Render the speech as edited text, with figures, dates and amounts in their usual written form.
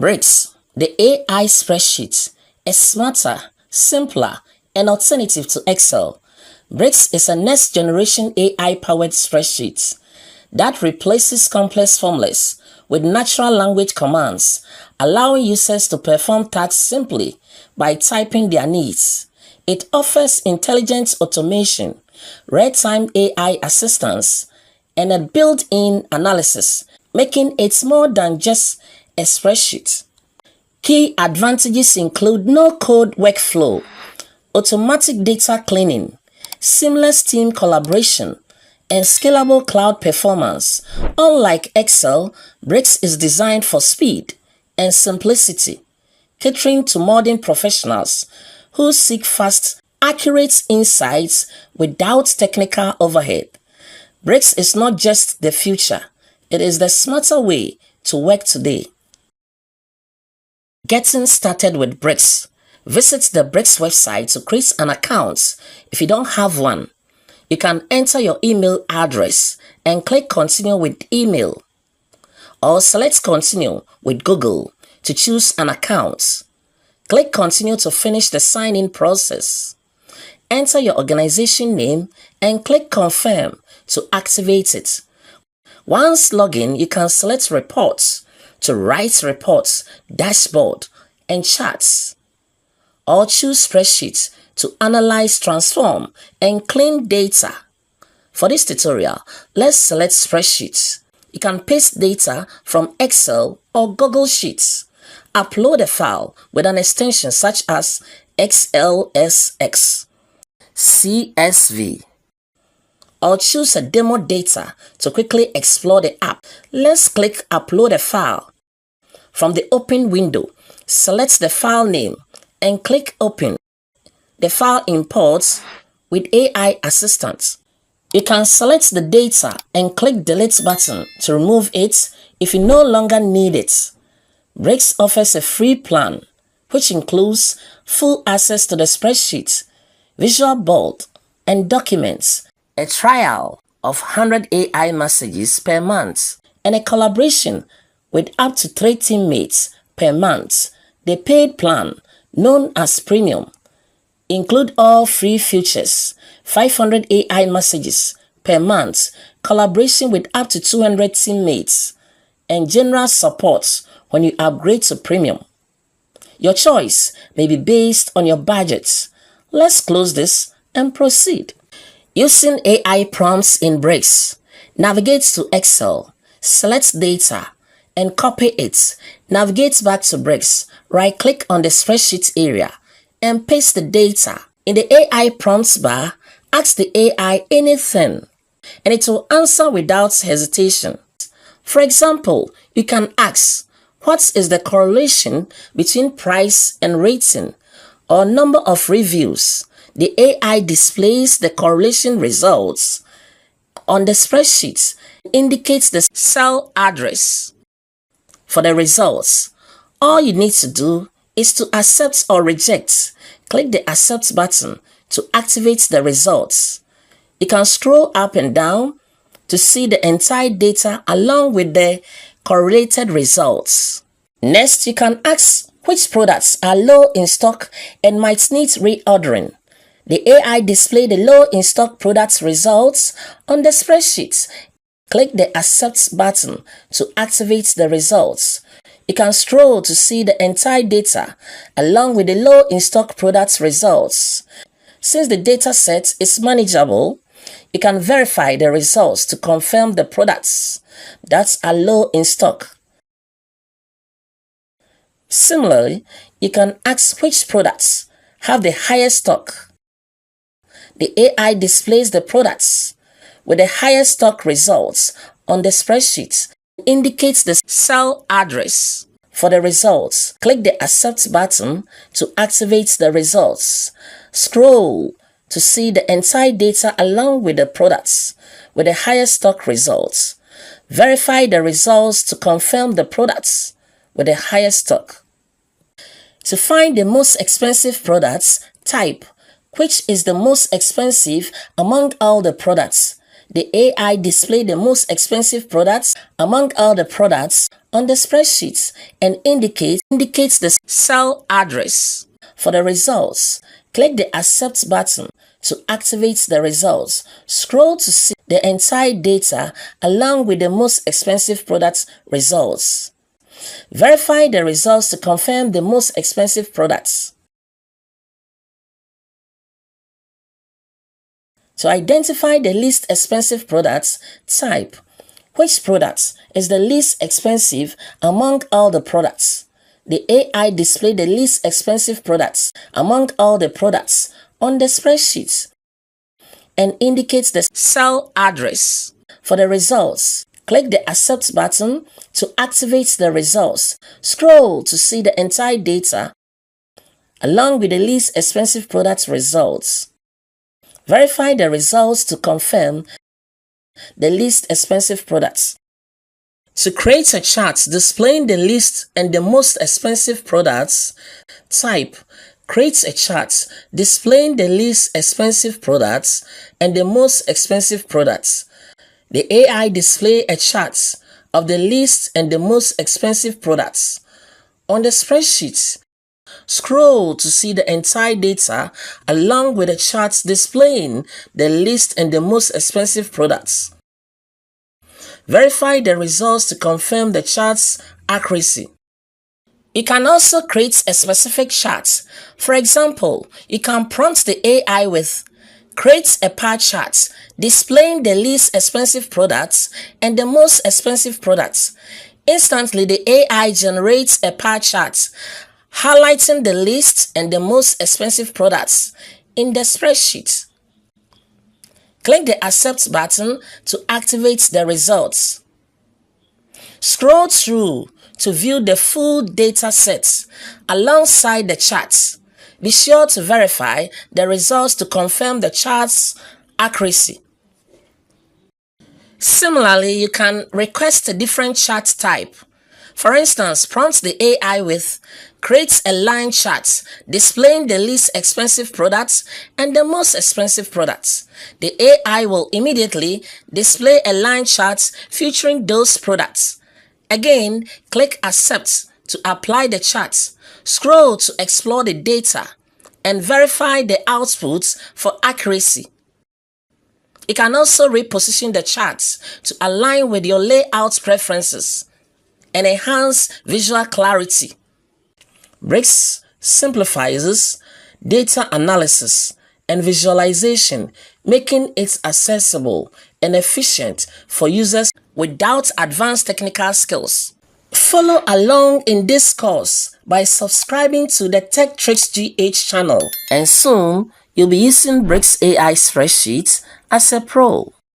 Bricks, the AI spreadsheet, is smarter, simpler, and alternative to Excel. Bricks is a next-generation AI-powered spreadsheet that replaces complex formulas with natural language commands, allowing users to perform tasks simply by typing their needs. It offers intelligent automation, real-time AI assistance, and a built-in analysis, making it more than just a spreadsheet. Key advantages include no-code workflow, automatic data cleaning, seamless team collaboration, and scalable cloud performance. Unlike Excel, Bricks is designed for speed and simplicity, catering to modern professionals who seek fast, accurate insights without technical overhead. Bricks is not just the future, it is the smarter way to work today. Getting started with Bricks. Visit the Bricks website to create an account if you don't have one. You can enter your email address and click Continue with Email, or select Continue with Google to choose an account. Click Continue to finish the sign-in process. Enter your organization name and click Confirm to activate it. Once logged in, you can select Reports to write reports, dashboard, and charts, or choose Spreadsheet to analyze, transform, and clean data. For this tutorial, let's select Spreadsheet. You can paste data from Excel or Google Sheets. Upload a file with an extension such as XLSX, CSV, or choose a demo data to quickly explore the app. Let's click Upload a file. From the Open window, select the file name and click Open. The file imports with AI Assistant. You can select the data and click Delete button to remove it if you no longer need it. Bricks offers a free plan, which includes full access to the spreadsheet, visual board, and documents, a trial of 100 AI messages per month, and a collaboration with up to 3 teammates per month. The paid plan, known as Premium, include all free features, 500 AI messages per month, collaboration with up to 200 teammates, and general support when you upgrade to Premium. Your choice may be based on your budget. Let's close this and proceed. Using AI prompts in Bricks. Navigate to Excel, select data, and copy it. Navigate back to Bricks, right-click on the spreadsheet area, and paste the data. In the AI prompts bar, ask the AI anything, and it will answer without hesitation. For example, you can ask, what is the correlation between price and rating, or number of reviews? The AI displays the correlation results on the spreadsheet, indicates the cell address. For the results, all you need to do is to accept or reject. Click the Accept button to activate the results. You can scroll up and down to see the entire data along with the correlated results. Next, you can ask which products are low in stock and might need reordering. The AI displays the low in stock products results on the spreadsheet. Click the Accept button to activate the results. You can scroll to see the entire data along with the low in stock products results. Since the data set is manageable, you can verify the results to confirm the products that are low in stock. Similarly, you can ask which products have the highest stock. The AI displays the products with the highest stock results on the spreadsheet, indicates the cell address. For the results, click the Accept button to activate the results. Scroll to see the entire data along with the products with the highest stock results. Verify the results to confirm the products with the highest stock. To find the most expensive products, type which is the most expensive among all the products. The AI displays the most expensive products among all the products on the spreadsheet and indicates the cell address. For the results, click the Accept button to activate the results. Scroll to see the entire data along with the most expensive products results. Verify the results to confirm the most expensive products. To identify the least expensive products, type which product is the least expensive among all the products. The AI displays the least expensive products among all the products on the spreadsheet and indicates the cell address. For the results, click the Accept button to activate the results. Scroll to see the entire data along with the least expensive products results. Verify the results to confirm the least expensive products. To create a chart displaying the least and the most expensive products, type create a chart displaying the least expensive products and the most expensive products. The AI displays a chart of the least and the most expensive products. On the spreadsheet, scroll to see the entire data along with the chart displaying the least and the most expensive products. Verify the results to confirm the chart's accuracy. You can also create a specific chart. For example, you can prompt the AI with create a pie chart displaying the least expensive products and the most expensive products. Instantly, the AI generates a pie chart highlighting the least and the most expensive products in the spreadsheet. Click the Accept button to activate the results. Scroll through to view the full data set alongside the charts. Be sure to verify the results to confirm the chart's accuracy. Similarly, you can request a different chart type. For instance, prompt the AI with create a line chart displaying the least expensive products and the most expensive products. The AI will immediately display a line chart featuring those products. Again, click Accept to apply the chart. Scroll to explore the data and verify the outputs for accuracy. You can also reposition the charts to align with your layout preferences and enhance visual clarity. Bricks simplifies data analysis and visualization, making it accessible and efficient for users without advanced technical skills. Follow along in this course by subscribing to the TechTricksGh channel, and soon you'll be using bricksai spreadsheet as a pro.